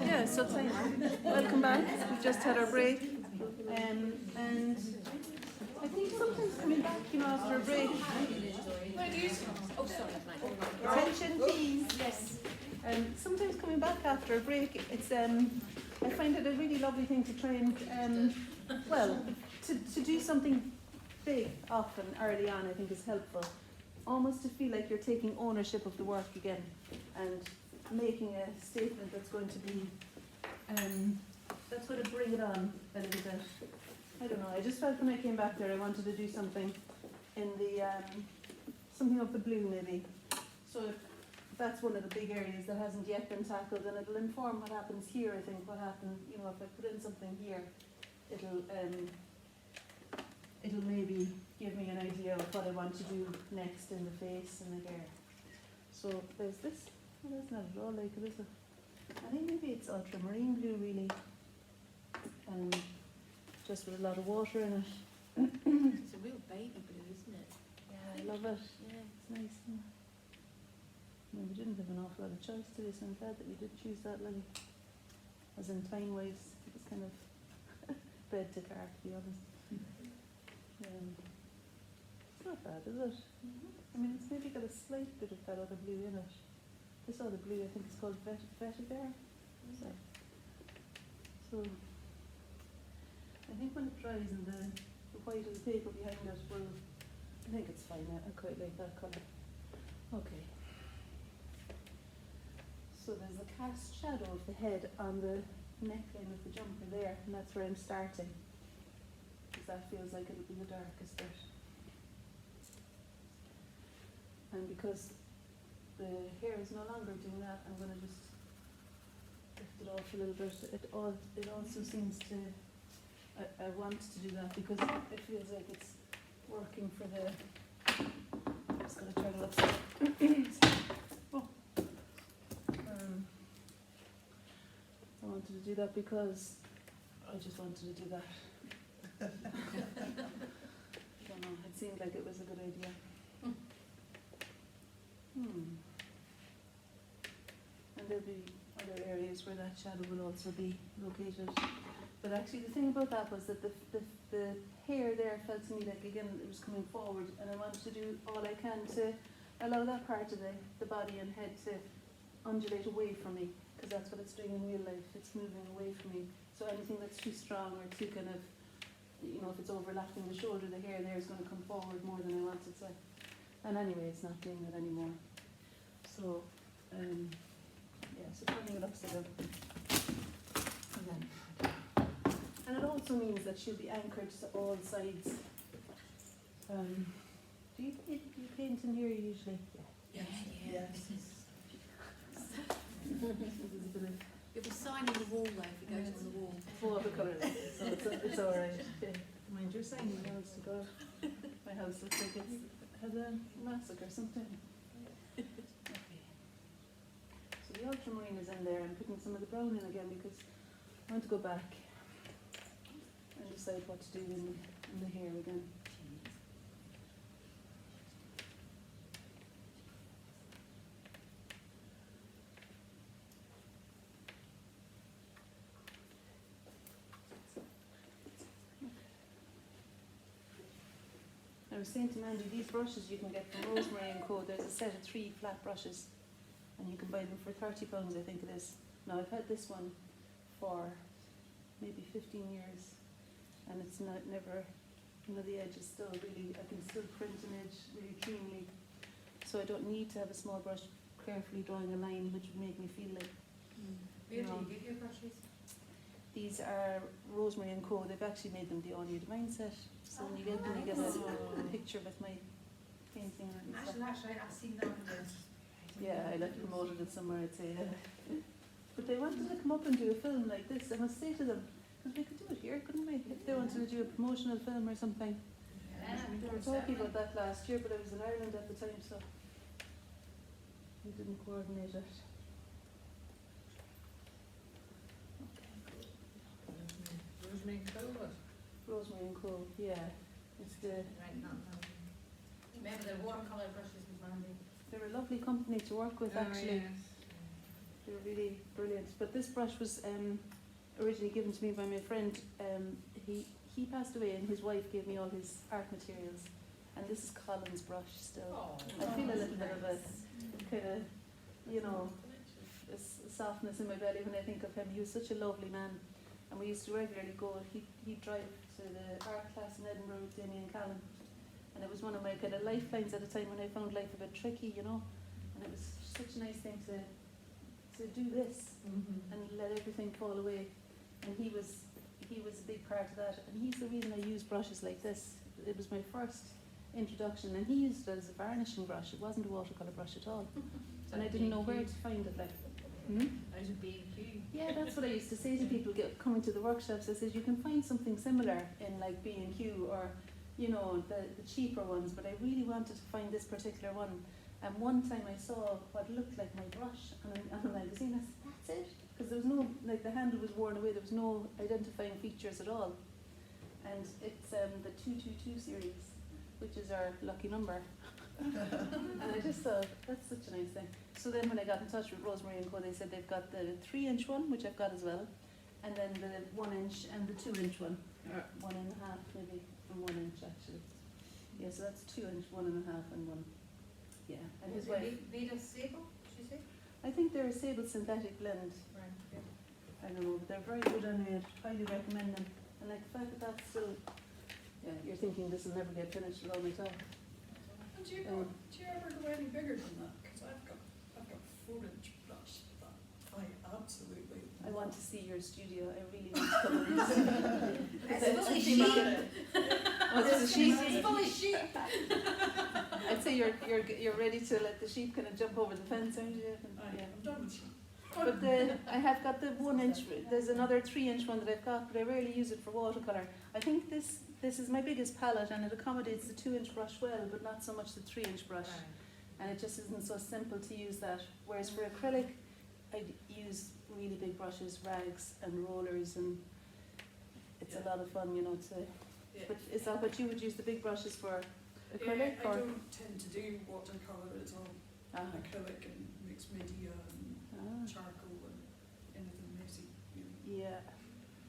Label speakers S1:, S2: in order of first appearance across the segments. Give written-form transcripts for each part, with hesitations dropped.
S1: Yeah, so thanks. Welcome back. We've just had our break. And I think sometimes coming back, after a break. Attention, please. Yes. Sometimes coming back after a break, it's I find it a really lovely thing to try and to do something big often early on. I think is helpful. Almost to feel like you're taking ownership of the work again and making a statement that's going to be that's going to bring it on a little bit. I don't know, I just felt when I came back there I wanted to do something in the something of the blue maybe. So that's one of the big areas that hasn't yet been tackled, and it'll inform what happens here. I think what happens, if I put in something here, it'll maybe give me an idea of what I want to do next in the face and the hair. So there's this. Well, that's not at all like it, is it? I think maybe it's ultramarine blue, really. Just with a lot of water in it.
S2: It's a real baby blue, isn't it?
S1: Yeah, I love it. Yeah, it's nice. We didn't have an awful lot of choice today, so I'm glad that we did choose that, Lily. As in time-wise, it was kind of bed to car, to be honest. It's not bad, is it? I mean, it's maybe got a slight bit of that other blue in it. This other blue, I think it's called vetiver. So, I think when it dries and the white of the paper behind it will, I think it's fine. I quite like that colour. Okay. So there's a cast shadow of the head on the neckline of the jumper there, and that's where I'm starting. Because that feels like it'll be the darkest bit. And because the hair is no longer doing that, I'm going to just lift it off a little bit. It also seems to, I want to do that because it feels like it's working for the, I'm just going to turn it upside. Oh. I wanted to do that because I just wanted to do that. I don't know, it seemed like it was a good idea. And there'll be other areas where that shadow will also be located. But actually the thing about that was that the hair there felt to me like, again, it was coming forward, and I wanted to do all I can to allow that part of the body and head to undulate away from me, because that's what it's doing in real life. It's moving away from me. So anything that's too strong or too kind of, if it's overlapping the shoulder, the hair there is going to come forward more than I want it to. And anyway, it's not doing that anymore. So, so turning it upside down. And it also means that she'll be anchored to all sides. Do you paint in here usually?
S2: Yeah. You'll be signing the wall though if it goes on the wall.
S1: Watercolour, so it's alright. Mind you're signing yours to go. My house looks like it's had a massacre sometime. Okay. So the ultramarine is in there. I'm putting some of the brown in again because I want to go back and decide what to do in the hair again. I was saying to Mandy, these brushes you can get from Rosemary & Co. There's a set of 3 flat brushes, and you can buy them for £30, I think it is. Now I've had this one for maybe 15 years, and it's never, the edge is still really, I can still print an edge really cleanly. So I don't need to have a small brush carefully drawing a line, which would make me feel like.
S2: Where do you get your brushes?
S1: These are Rosemary & Co. They've actually made them the All You Divine set. So when you get them, you get a picture with my painting on it.
S2: Actually, I've seen that one.
S1: Yeah, I like promoted it somewhere, I'd say. But they wanted to come up and do a film like this. I must say to them, because we could do it here, couldn't we? If they wanted to do a promotional film or something. We were talking about that last year, but I was in Ireland at the time, so we didn't coordinate it. Rosemary & Co. Yeah. It's the.
S2: Remember the watercolour brushes was handy.
S1: They're a lovely company to work with, actually.
S2: Yes.
S1: They were really brilliant. But this brush was originally given to me by my friend. He passed away and his wife gave me all his art materials. And this is Colin's brush still.
S2: Oh,
S1: I feel a little bit of a kind of, you know, softness in my belly when I think of him. He was such a lovely man. And we used to regularly go, he'd drive to the art class in Edinburgh with Damien Callan. And it was one of my kind of lifelines at a time when I found life a bit tricky, you know. And it was such a nice thing to do this and let everything fall away. And he was a big part of that. And he's the reason I use brushes like this. It was my first introduction, and he used it as a varnishing brush. It wasn't a watercolour brush at all. And I didn't know where to find it. Like,
S2: Out of B&Q.
S1: yeah, that's what I used to say to people coming to the workshops. I said, you can find something similar in like B&Q or, you know, the cheaper ones, but I really wanted to find this particular one. And one time I saw what looked like my brush on a magazine. I said, that's it? Because there was no, like the handle was worn away, there was no identifying features at all. And it's the 222 series, which is our lucky number. And I just thought, that's such a nice thing. So then when I got in touch with Rosemary and Co, they said they've got the 3-inch one, which I've got as well, and then the 1-inch and the 2-inch one, or 1.5 maybe, and 1 inch actually. Yeah, so that's 2-inch, 1.5 and 1. Yeah, and his wife.
S2: Made of sable, she said?
S1: I think they're a sable synthetic blend.
S2: Right, yeah.
S1: I don't know, but they're very good anyway. I'd highly recommend them. And like the fact that that's still, yeah, you're thinking this will never get finished with all my talk.
S3: And do you ever go any bigger than that? Because I've got 4-inch brush that I absolutely.
S1: I want to see your studio. I really want to come and see.
S2: It's fully
S1: sheep. What's the sheep?
S2: It's fully sheep.
S1: I'd say you're ready to let the sheep kind of jump over the fence, aren't you?
S3: I'm done with you.
S1: But I have got the 1-inch. There's another 3-inch one that I've got, but I rarely use it for watercolor. I think this is my biggest palette, and it accommodates the 2-inch brush well, but not so much the 3-inch brush. And it just isn't so simple to use that. Whereas for acrylic, I'd use really big brushes, rags and rollers, and it's a lot of fun, you know. But is that what you would use the big brushes for? Acrylic
S3: I
S1: or?
S3: don't tend to do watercolour at all. Acrylic and mixed media and charcoal and anything messy.
S1: Yeah.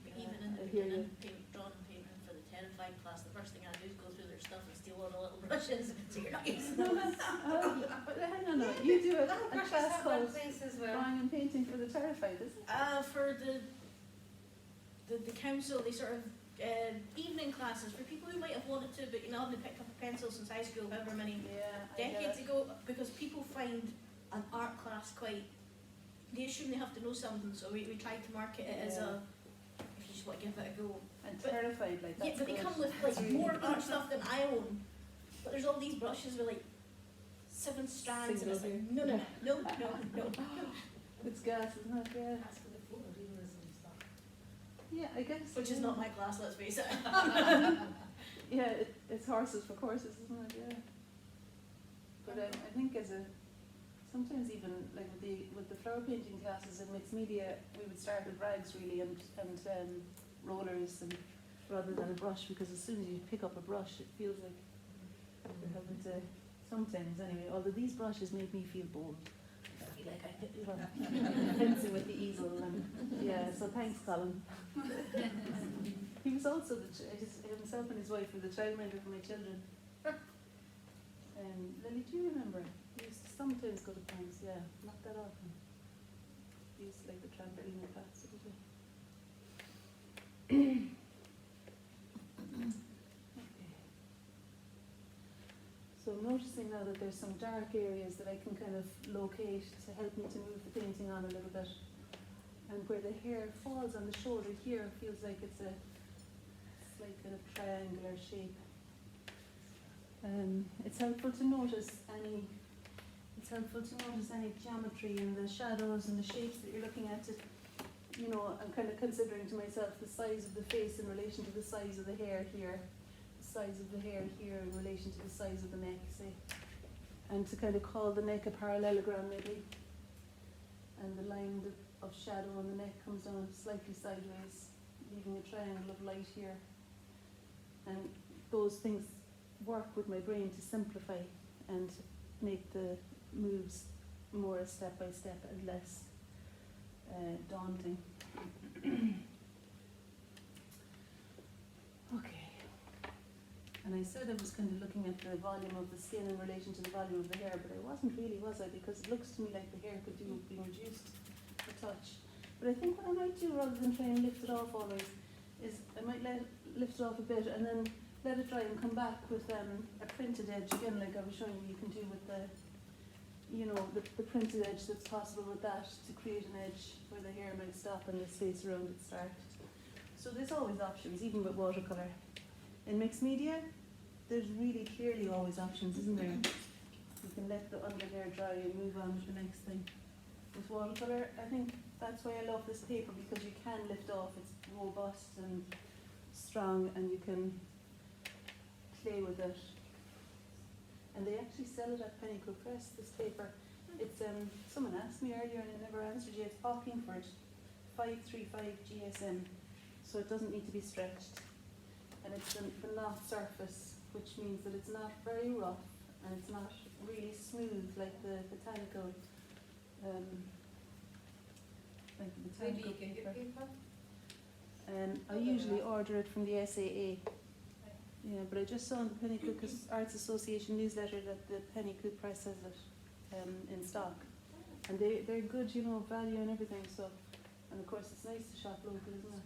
S4: Even in the
S1: I hear you.
S4: beginning, drawing and painting for the Terrified class, the first thing I do is go through their stuff and steal all the little brushes, so you're not using them.
S1: But hang on, you do a class called
S2: as well.
S1: drawing and painting for the Terrified, is it?
S4: For the council, they sort of evening classes for people who might have wanted to, but you know, haven't picked up a pencil since high school, however many decades ago, because people find an art class quite, they assume they have to know something, so we try to market it as a, if you just want to give it a go.
S1: And
S4: But-
S1: Terrified, like that's
S4: Yeah, but they
S1: good.
S4: come with like more art stuff than I own, but there's all these brushes with like 7 strands, and it's like, no, no, no, no, no, no.
S1: It's gas, isn't it? Yeah.
S2: That's for the photorealism stuff.
S1: Yeah, I guess.
S4: Which is not my class, let's face it.
S1: Yeah, it's horses for courses, isn't it? Yeah. But I think sometimes even like with the flower painting classes in mixed media, we would start with rags really and rollers and rather than a brush, because as soon as you pick up a brush, it feels like you're having to. Sometimes anyway. Although these brushes make me feel bold. I feel like I'm fencing with the easel and yeah. So thanks, Colin. He was also himself and his wife were the childminder for my children. Lily, do you remember? He used to sometimes go to pranks, yeah, not that often. He used to like the trampoline and class, did he? Okay. So I'm noticing now that there's some dark areas that I can kind of locate to help me to move the painting on a little bit. And where the hair falls on the shoulder here feels like it's a slight kind of triangular shape. It's helpful to notice any geometry in the shadows and the shapes that you're looking at. You know, I'm kind of considering to myself the size of the face in relation to the size of the hair here, the size of the hair here in relation to the size of the neck, say, and to kind of call the neck a parallelogram maybe, and the line of shadow on the neck comes down slightly sideways, leaving a triangle of light here, and those things work with my brain to simplify and make the moves more step by step and less daunting. Okay. And I said I was kind of looking at the volume of the skin in relation to the volume of the hair, but I wasn't really, was I? Because it looks to me like the hair could be reduced a touch. But I think what I might do, rather than try and lift it off always, is I might lift it off a bit and then let it dry and come back with a printed edge again, like I was showing you can do with the, you know, the printed edge that's possible with that to create an edge where the hair might stop and the space around it start. So there's always options, even with watercolour. In mixed media, there's really clearly always options, isn't there? You can let the under there dry and move on to the next thing. With watercolour, I think that's why I love this paper, because you can lift off, it's robust and strong, and you can play with it. And they actually sell it at Penny Cook Press, this paper. It's someone asked me earlier and I never answered yet. It's Bockingford 535 GSM, so it doesn't need to be stretched. And it's the knot surface, which means that it's not very rough and it's not really smooth like the botanical
S2: Where do you get your paper?
S1: I usually order it from the SAA. Yeah, but I just saw in the Penny Cook Arts Association newsletter that the Penny Cook Press has it in stock. And they're good, you know, value and everything, so, and of course it's nice to shop local, isn't it?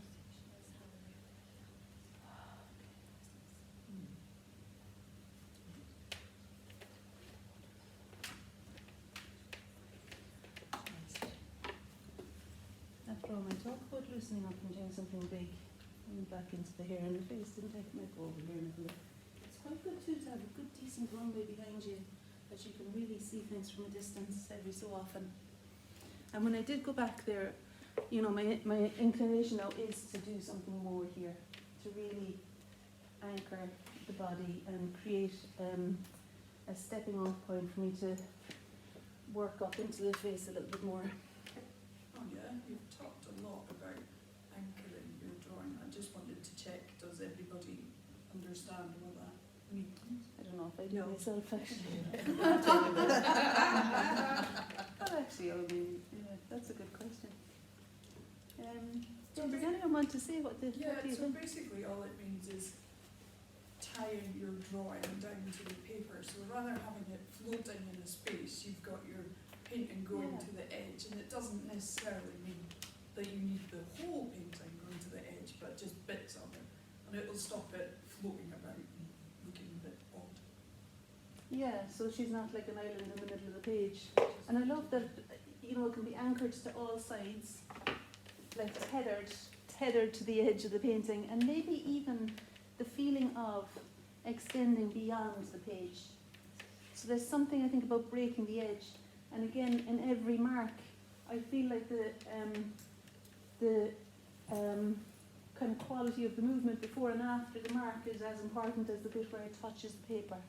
S1: After all my talk about loosening up and doing something big, I went back into the hair and the face, didn't I? Might go over here and have a look. It's quite good too to have a good decent runway behind you, that you can really see things from a distance every so often. And when I did go back there, you know, my inclination now is to do something more here, to really anchor the body and create a stepping off point for me to work up into the face a little bit more.
S3: Oh yeah, you've talked a lot about anchoring your drawing. I just wanted to check, does everybody understand what that means?
S1: I don't know if I do
S3: No.
S1: myself actually. But actually, I mean, yeah, that's a good question. Does anyone want to say what the
S3: Yeah,
S1: what do you
S3: so
S1: think?
S3: basically all it means is tying your drawing down to the paper. So rather having it floating in a space, you've got your painting going
S1: Yeah.
S3: to the edge, and it doesn't necessarily mean that you need the whole painting going to the edge, but just bits of it, and it will stop it floating about and looking a bit odd.
S1: Yeah, so she's not like an island in the middle of the page. And I love that, you know, it can be anchored to all sides, like tethered to the edge of the painting, and maybe even the feeling of extending beyond the page. So there's something I think about breaking the edge. And again, in every mark, I feel like the kind of quality of the movement before and after the mark is as important as the bit where it touches the paper.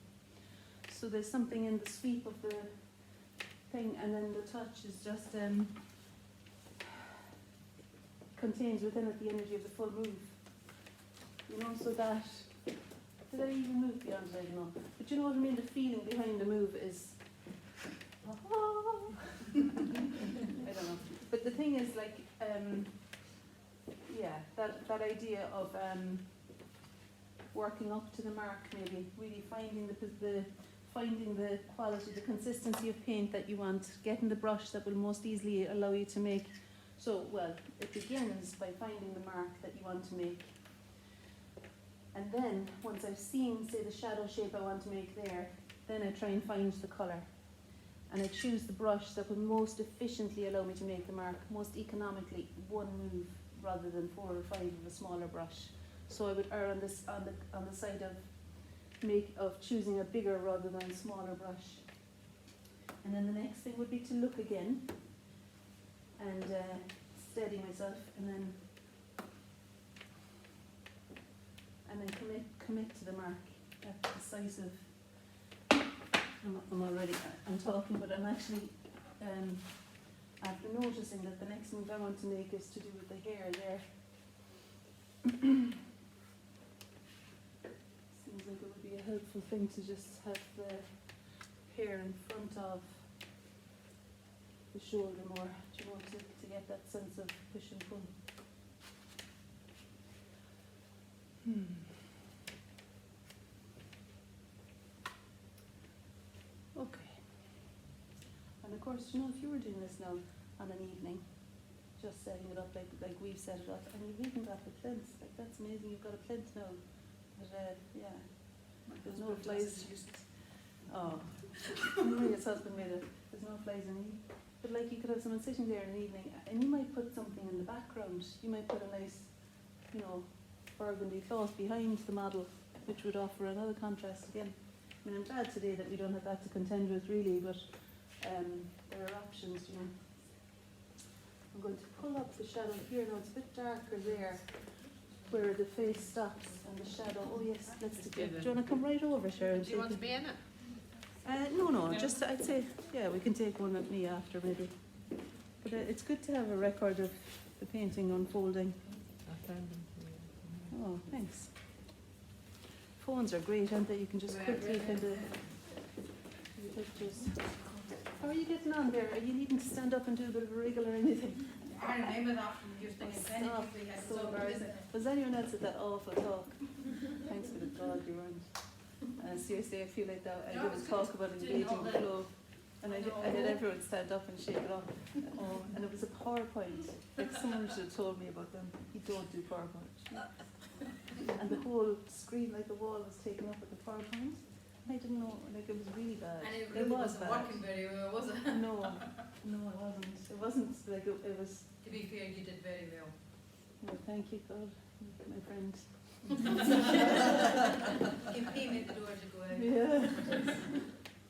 S1: So there's something in the sweep of the thing, and then the touch is just contains within it the energy of the full move. You know, so that, did I even move beyond it? I don't know. But you know what I mean? The feeling behind the move is, I don't know. But the thing is, like, yeah, that idea of working up to the mark, maybe really finding the quality, the consistency of paint that you want, getting the brush that will most easily allow you to make. So, well, it begins by finding the mark that you want to make. And then, once I've seen, say, the shadow shape I want to make there, then I try and find the colour. And I choose the brush that will most efficiently allow me to make the mark, most economically, one move, rather than 4 or 5 of a smaller brush. So I would err on this on the side of choosing a bigger rather than a smaller brush. And then the next thing would be to look again and steady myself, and then commit to the mark. That's decisive. I'm talking, but I'm actually after noticing that the next move I want to make is to do with the hair there. Seems like it would be a helpful thing to just have the hair in front of the shoulder more, do you know, to get that sense of push and pull. Okay. And of course, you know, if you were doing this now on an evening, just setting it up like we've set it up, and you've even got the plinth, like that's amazing, you've got a plinth now. But yeah, there's no flies. Oh, Maria's husband made it. There's no flies in it. But like you could have someone sitting there in the evening, and you might put something in the background. You might put a nice, you know, burgundy cloth behind the model, which would offer another contrast again. I mean, I'm glad today that we don't have that to contend with really, but there are options, you know. I'm going to pull up the shadow here. Now it's a bit darker there, where the face stops and the shadow. Oh yes, let's do it. Do you want to come right over, Sharon?
S2: Do you want to be in it?
S1: No, just I'd say, yeah, we can take one of me after maybe. But it's good to have a record of the painting unfolding. Oh, thanks. Phones are great, aren't they? You can just quickly kind of do pictures. How are you getting on there? Are you needing to stand up and do a bit of a wriggle or anything?
S2: I remember that from your thing in Penny.
S1: Stop. So embarrassing. Was anyone else at that awful talk? Thanks for the God you weren't. Seriously, I feel like that. I did a talk about engaging the flow, and I had everyone stand up and shake it off. Oh, and it was a PowerPoint. Like someone should have told me about them. You don't do PowerPoint. And the whole screen, like the wall, was taken up with the PowerPoint. I didn't know, like it was really bad.
S2: And it really wasn't
S1: bad.
S2: working very well, was it?
S1: No, it wasn't. It wasn't like it was.
S2: To be fair, you did very well.
S1: No, thank you, God, my friend.
S2: You can pay me at the door to go out.
S1: Yeah.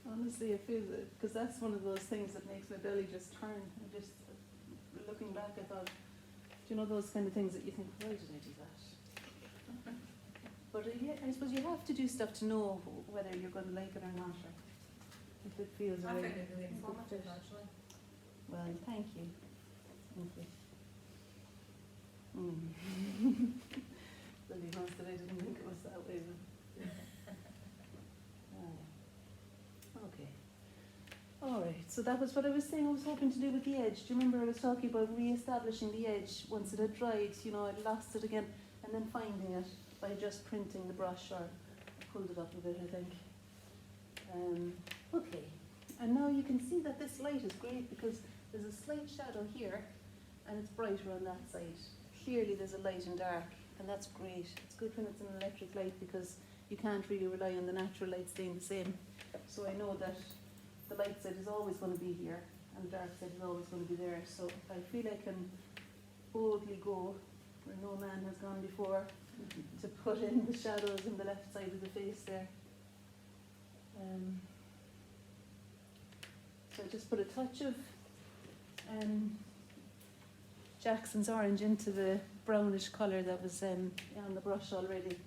S1: Honestly, I feel that because that's one of those things that makes my belly just turn. I just looking back, I thought, do you know those kind of things that you think, why did I do that? But yeah, I suppose you have to do stuff to know whether you're going to like it or not, or if it feels
S2: I
S1: right.
S2: found it really informative, actually.
S1: Well, thank you. Thank you. Really nice that I didn't think it was that way. Okay. All right. So that was what I was saying. I was hoping to do with the edge. Do you remember I was talking about re-establishing the edge once it had dried? You know, I lost it again, and then finding it by just printing the brush, or I pulled it up a bit, I think. Okay. And now you can see that this light is great because there's a slight shadow here, and it's brighter on that side. Clearly there's a light and dark, and that's great. It's good when it's an electric light because you can't really rely on the natural light staying the same. So I know that the light side is always going to be here, and the dark side is always going to be there. So I feel I can boldly go where no man has gone before to put in the shadows in the left side of the face there. So I just put a touch of Jackson's orange into the brownish colour that was on the brush already.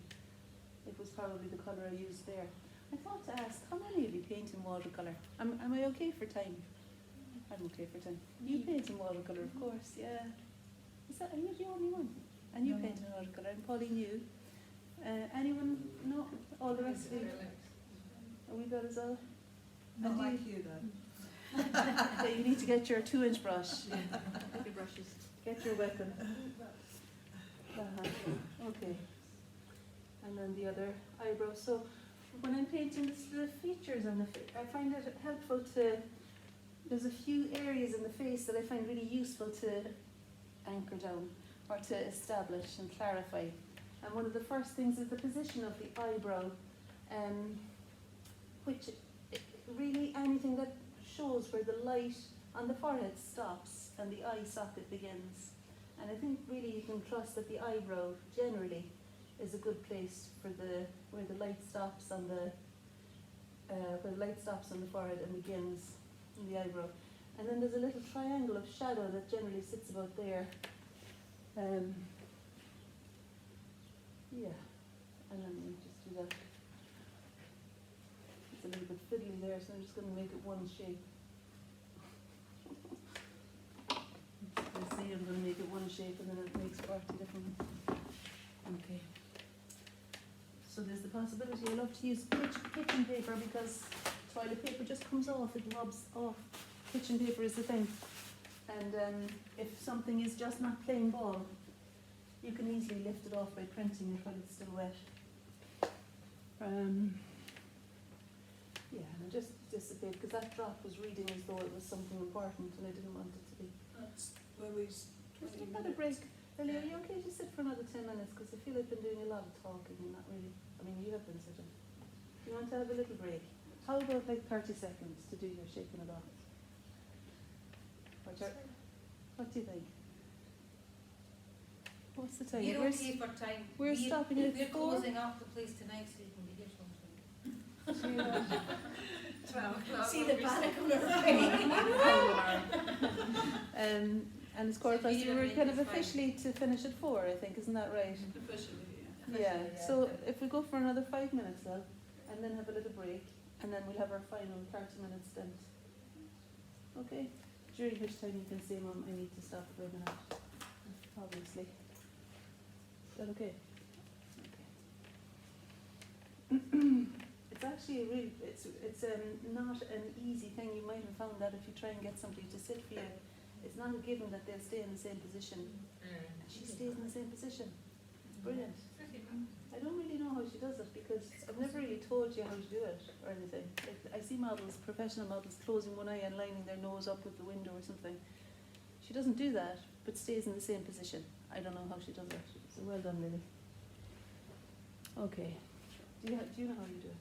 S1: It was probably the colour I used there. I thought to ask, how many of you paint in watercolour? Am I okay for time? I'm okay for time. You paint in watercolour, of course, yeah. Are you the only one? And you paint in watercolour, and Pauline, you? Anyone? No? All the rest of you? Are we good as well?
S3: Not like you then.
S1: Yeah, you need to get your 2-inch brush.
S4: Get your brushes.
S1: Get your weapon. Okay. And then the other eyebrow. So when I'm painting the features on I find it helpful to, there's a few areas in the face that I find really useful to anchor down or to establish and clarify. And one of the first things is the position of the eyebrow, which really anything that shows where the light on the forehead stops and the eye socket begins. And I think really you can trust that the eyebrow generally is a good place for where the light stops on the forehead and begins in the eyebrow. And then there's a little triangle of shadow that generally sits about there. Yeah, and then we just do that. It's a little bit fiddly there, so I'm just going to make it one shape. I'm going to make it one shape and then it makes 40 different ones. Okay. So there's the possibility. I love to use kitchen paper because toilet paper just comes off, it rubs off. Kitchen paper is the thing. And if something is just not plain ball, you can easily lift it off by printing it while it's still wet. Yeah, and just dissipate, because that drop was reading as though it was something important and I didn't want it to be.
S3: That's Lily's
S1: Just
S3: 20
S1: had a
S3: minutes.
S1: break. Lily, are you okay to sit for another 10 minutes? Because I feel I've been doing a lot of talking and not really, I mean, you have been sitting. Do you want to have a little break? How about like 30 seconds to do your shaking it off? What do you think? What's the time?
S2: You're
S1: We're
S2: okay for time.
S1: we're stopping at
S2: We're
S1: 4.
S2: closing up the place tonight so you can be here sometime. 12 o'clock.
S4: See the panic on her face.
S1: And it's quarter
S2: So
S1: past.
S2: you
S1: We were
S2: don't
S1: kind of
S2: make it fine.
S1: officially to finish at 4, I think, isn't that right?
S3: Officially, yeah.
S1: Yeah,
S2: Officially, yeah.
S1: so if we go for another 5 minutes then, and then have a little break, and then we'll have our final 30-minute stint. Okay? During which time you can say, Mum, I need to stop for a minute. Obviously. Is that okay? Okay. It's actually a really, it's not an easy thing. You might have found that if you try and get somebody to sit for you, it's not a given that they'll stay in the same position. And she stays in the same position. Brilliant. I don't really know how she does it because I've never really told you how to do it or anything. Like, I see models, professional models, closing one eye and lining their nose up with the window or something. She doesn't do that, but stays in the same position. I don't know how she does it. So well done, Lily. Okay. Do you know how you do it?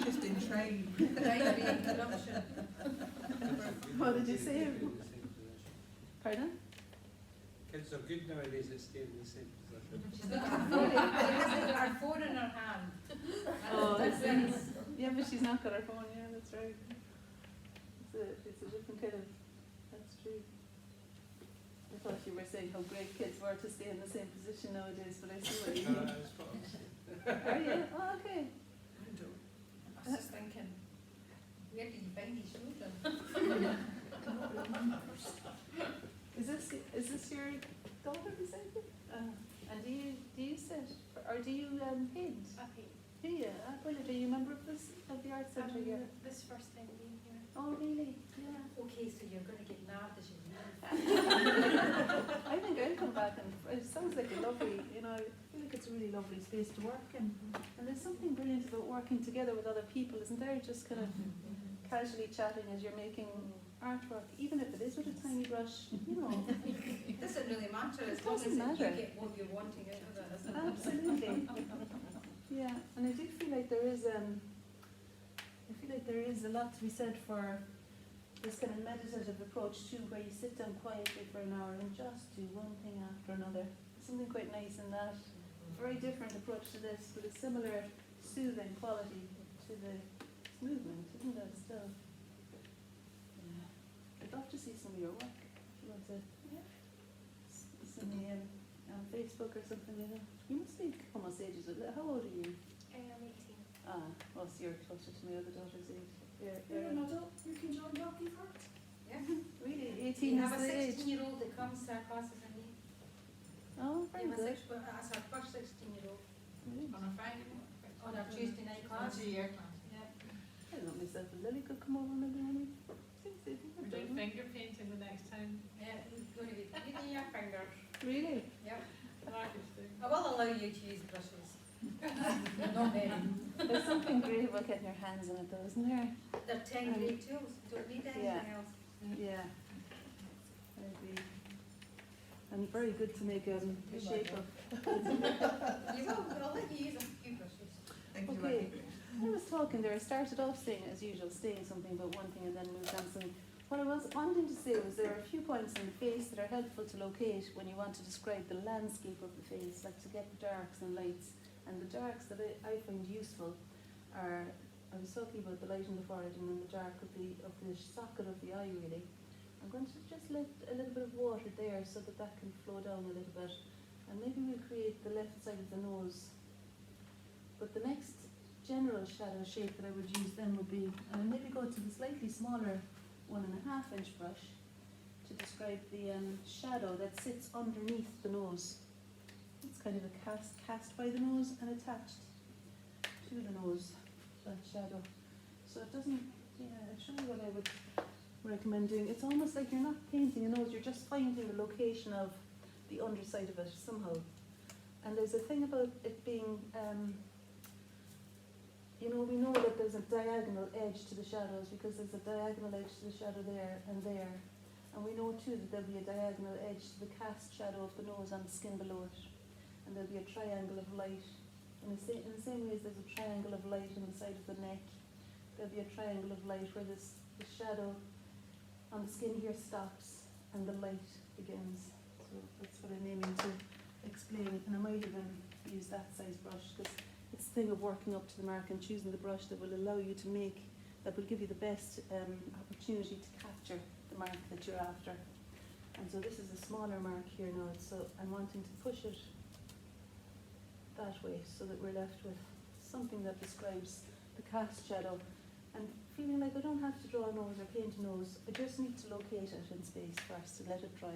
S3: Just in train.
S2: Primary interruption.
S1: What did you say? Pardon?
S5: Kids are good nowadays at staying in the same position.
S2: She's got her phone, she has her phone in her hand.
S1: Oh,
S2: That's
S1: that's
S2: it.
S1: Yeah, but she's not got her phone. Yeah, that's right. It's a different kind of. That's true. I thought you were saying how great kids were to stay in the same position nowadays, but I see what you mean.
S5: That's what I'm saying.
S1: Are you? Oh, okay.
S3: Window.
S2: I was just thinking, where did you find these children?
S1: Is this your daughter beside you? And do you sit or do you paint? Do you? Brilliant. Are you a member of the art centre here?
S4: This first time being here.
S1: Oh, really? Yeah.
S2: Okay, so you're going to get nabbed as you leave.
S1: I think I'll come back and it sounds like a lovely, I feel like it's a really lovely space to work in. And there's something brilliant about working together with other people, isn't there? Just kind of casually chatting as you're making artwork, even if it is with a tiny brush,
S2: It doesn't really matter as
S1: It
S2: long as
S1: doesn't matter.
S2: you get what you're wanting out of it, isn't it?
S1: Absolutely. Yeah, and I do feel like there is a lot to be said for this kind of meditative approach too, where you sit down quietly for an hour and just do one thing after another. Something quite nice in that. Very different approach to this, but a similar soothing quality to the movement, isn't it? Still. Yeah. I'd love to see some of your work. If you want to send me in on Facebook or something like that. You must be almost ages. How old are you?
S4: I'm 18.
S1: Ah, well, so you're closer to my other daughter's age.
S3: You're an adult, you can join Dalkeith Art.
S2: Yeah.
S1: Really?
S2: You
S1: 18 is
S2: have a
S1: the age?
S2: 16-year-old that comes to our classes and he,
S1: Oh, very
S2: you have a
S1: good.
S2: that's our first 16-year-old
S1: Brilliant.
S2: on a Friday, on our Tuesday night class. Yeah.
S1: I don't know myself and Lily could come over maybe one week.
S6: We're doing finger painting the next time.
S2: Yeah, he's going to be eating your fingers.
S1: Really?
S2: Yep.
S6: Marcus doing.
S2: I will allow you to use brushes. Not many.
S1: There's something great about getting your hands on it though, isn't there?
S2: They're 10 great tools. Don't need anything
S1: Yeah.
S2: else.
S1: Yeah. I agree. And very good to make a shape of.
S2: You will. I'll let you use a few brushes.
S3: Thank you,
S1: Okay.
S3: Annie.
S1: I was talking there, I started off saying, as usual, saying something about one thing and then moved on to something. What I was wanting to say was there are a few points in the face that are helpful to locate when you want to describe the landscape of the face, like to get the darks and lights. And the darks that I find useful are, I was talking about the light in the forehead and then the dark of the socket of the eye really. I'm going to just let a little bit of water there so that that can flow down a little bit. And maybe we'll create the left side of the nose. But the next general shadow shape that I would use then would be, and I'll maybe go to the slightly smaller 1.5 inch brush to describe the shadow that sits underneath the nose. It's kind of a cast by the nose and attached to the nose, that shadow. So it doesn't, I'll show you what I would recommend doing. It's almost like you're not painting a nose, you're just finding the location of the underside of it somehow. And there's a thing about it being, we know that there's a diagonal edge to the shadows because there's a diagonal edge to the shadow there and there. And we know too that there'll be a diagonal edge to the cast shadow of the nose on the skin below it. And there'll be a triangle of light. In the same way as there's a triangle of light on the side of the neck, there'll be a triangle of light where the shadow on the skin here stops and the light begins. So that's what I'm aiming to explain. And I might even use that size brush because it's the thing of working up to the mark and choosing the brush that will allow you to make, that will give you the best opportunity to capture the mark that you're after. And so this is a smaller mark here now, so I'm wanting to push it that way so that we're left with something that describes the cast shadow. And feeling like I don't have to draw a nose or paint a nose, I just need to locate it in space first and let it dry.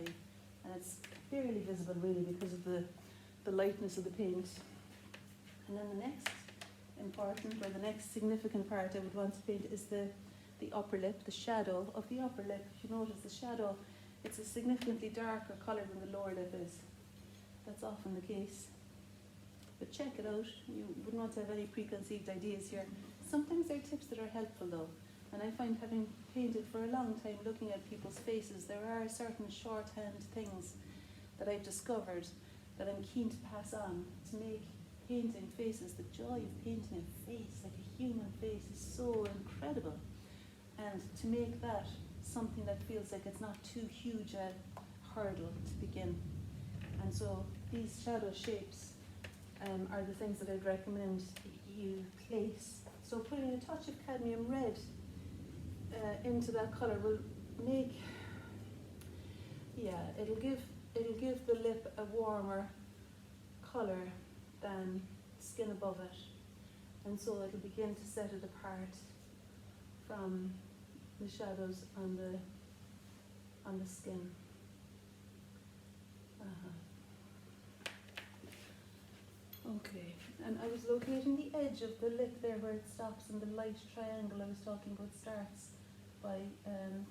S1: And it's barely visible really because of the lightness of the paint. And then the next important or the next significant part I would want to paint is the upper lip, the shadow of the upper lip. If you notice the shadow, it's a significantly darker colour than the lower lip is. That's often the case. But check it out, you wouldn't want to have any preconceived ideas here. Sometimes there are tips that are helpful though, and I find having painted for a long time looking at people's faces, there are certain shorthand things that I've discovered that I'm keen to pass on to make painting faces. The joy of painting a face, like a human face, is so incredible. And to make that something that feels like it's not too huge a hurdle to begin. And so these shadow shapes are the things that I'd recommend you place. So putting a touch of cadmium red into that colour will make, it'll give the lip a warmer colour than skin above it, and so it'll begin to set it apart from the shadows on the skin. Okay, and I was locating the edge of the lip there where it stops, and the light triangle I was talking about starts by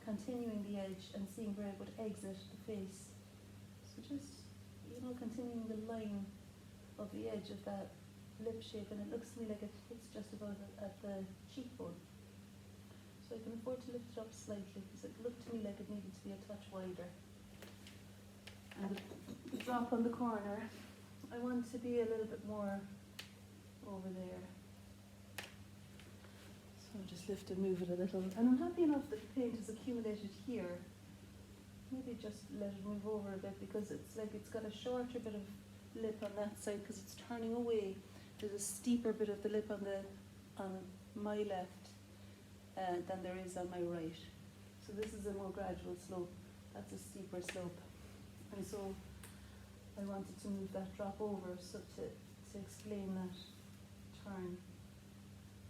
S1: continuing the edge and seeing where it would exit the face. So just, continuing the line of the edge of that lip shape, and it looks to me like it hits just about at the cheekbone. So I can afford to lift it up slightly because it looked to me like it needed to be a touch wider. And the drop on the corner, I want to be a little bit more over there. So I'll just lift and move it a little. And I'm happy enough that the paint has accumulated here. Maybe just let it move over a bit because it's like it's got a shorter bit of lip on that side because it's turning away. There's a steeper bit of the lip on my left than there is on my right. So this is a more gradual slope. That's a steeper slope. And so I wanted to move that drop over so to explain that turn.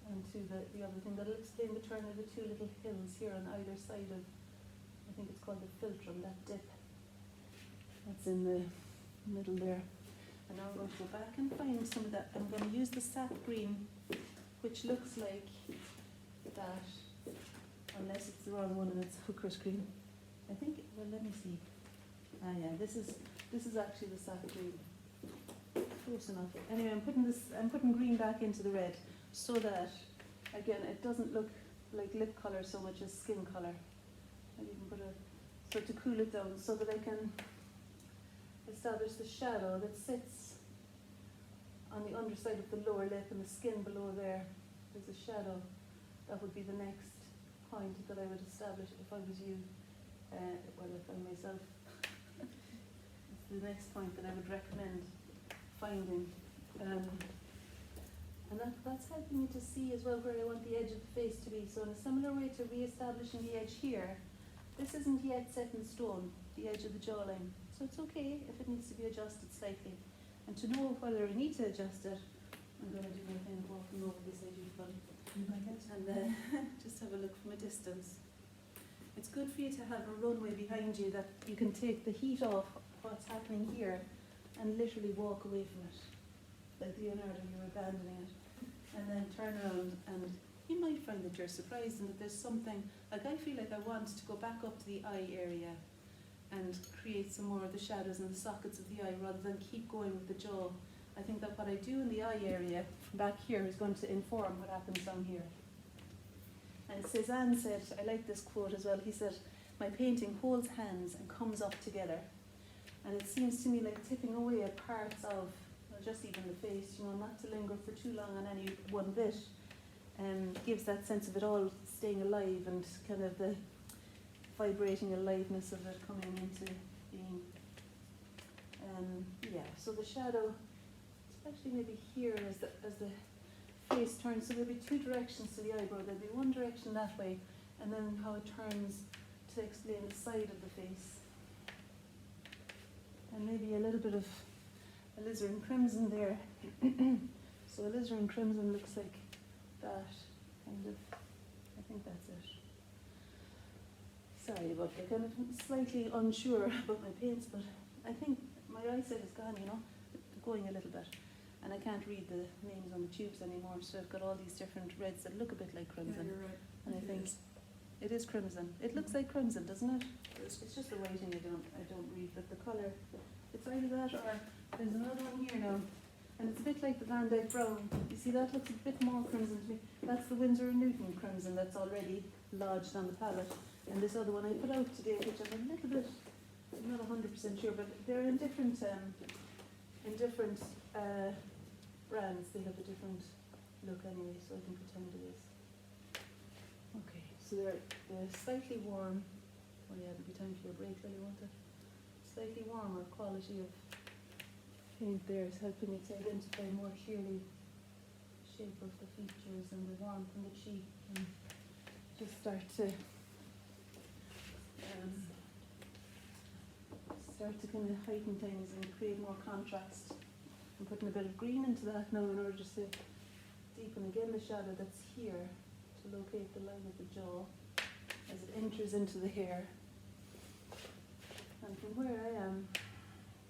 S1: And to the other thing that'll explain the turn of the two little hills here on either side of, I think it's called the philtrum, that dip. That's in the middle there. And now I'm going to go back and find some of that. I'm going to use the sap green, which looks like that, unless it's the wrong one and it's hooker's green. I think, well, let me see. Yeah, this is actually the sap green. Close enough. Anyway, I'm putting green back into the red so that, again, it doesn't look like lip colour so much as skin colour. I even put sort to cool it down so that I can establish the shadow that sits on the underside of the lower lip and the skin below there. There's a shadow. That would be the next point that I would establish if I was you, if I'm myself. It's the next point that I would recommend finding. And that's helping me to see as well where I want the edge of the face to be. So in a similar way to re-establishing the edge here, this isn't yet set in stone, the edge of the jawline. So it's okay if it needs to be adjusted slightly. And to know whether I need to adjust it, I'm going to do my kind of walking over this edge of the body. And just have a look from a distance. It's good for you to have a runway behind you that you can take the heat off what's happening here and literally walk away from it. Like Leonardo, you're abandoning it. And then turn around and you might find that you're surprised and that there's something, like I feel like I want to go back up to the eye area and create some more of the shadows and the sockets of the eye rather than keep going with the jaw. I think that what I do in the eye area from back here is going to inform what happens down here. And Cézanne said, I like this quote as well, he said, my painting holds hands and comes up together. And it seems to me like tipping away at parts of, well, just even the face, you know, not to linger for too long on any one bit, gives that sense of it all staying alive and kind of the vibrating aliveness of it coming into being. Yeah, so the shadow, especially maybe here as the face turns, so there'll be two directions to the eyebrow. There'll be one direction that way, and then how it turns to explain the side of the face. And maybe a little bit of alizarin crimson there. So alizarin crimson looks like that, kind of. I think that's it. Sorry about that, kind of slightly unsure about my paints, but I think my eyesight is gone, you know, going a little bit. And I can't read the names on the tubes anymore, so I've got all these different reds that look a bit like crimson.
S3: Yeah, you're right.
S1: And I think it is crimson. It looks like crimson, doesn't it?
S3: It's
S1: It's just the writing I don't read, but the colour, it's either that or there's another one here now. And it's a bit like the Van Dyke brown. You see, that looks a bit more crimson to me. That's the Winsor & Newton crimson that's already lodged on the palette. And this other one I put out today, which I'm a little bit, I'm not 100% sure, but they're in different brands. They have a different look anyway, so I can pretend it is. Okay, so they're slightly warm. Oh yeah, it'll be time for your break, Lily, won't it? Slightly warmer quality of paint there is helping me to identify more clearly the shape of the features and the warmth and the cheek, and just start to kind of heighten things and create more contrast. I'm putting a bit of green into that now in order just to deepen again the shadow that's here to locate the line of the jaw as it enters into the hair. And from where I am,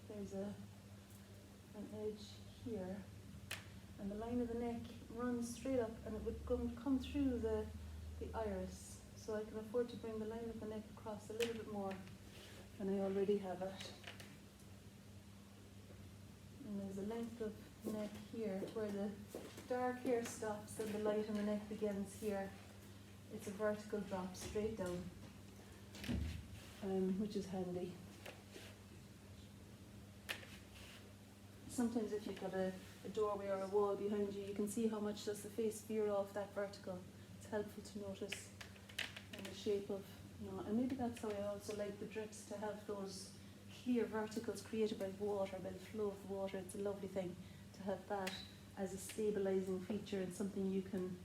S1: there's an edge here, and the line of the neck runs straight up, and it would come through the iris, so I can afford to bring the line of the neck across a little bit more than I already have it. And there's a length of neck here where the dark hair stops and the light on the neck begins here. It's a vertical drop straight down, which is handy. Sometimes if you've got a doorway or a wall behind you, you can see how much does the face veer off that vertical. It's helpful to notice the shape of, you know, and maybe that's how I also like the drips, to have those clear verticals created by water, by the flow of the water. It's a lovely thing to have that as a stabilizing feature and something you can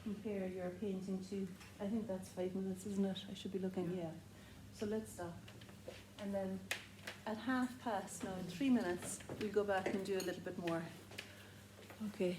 S1: compare your painting to. I think that's 5 minutes, isn't it? I should be looking, yeah. So let's stop. And then at 1:30 now, in 3 minutes, we'll go back and do a little bit more. Okay.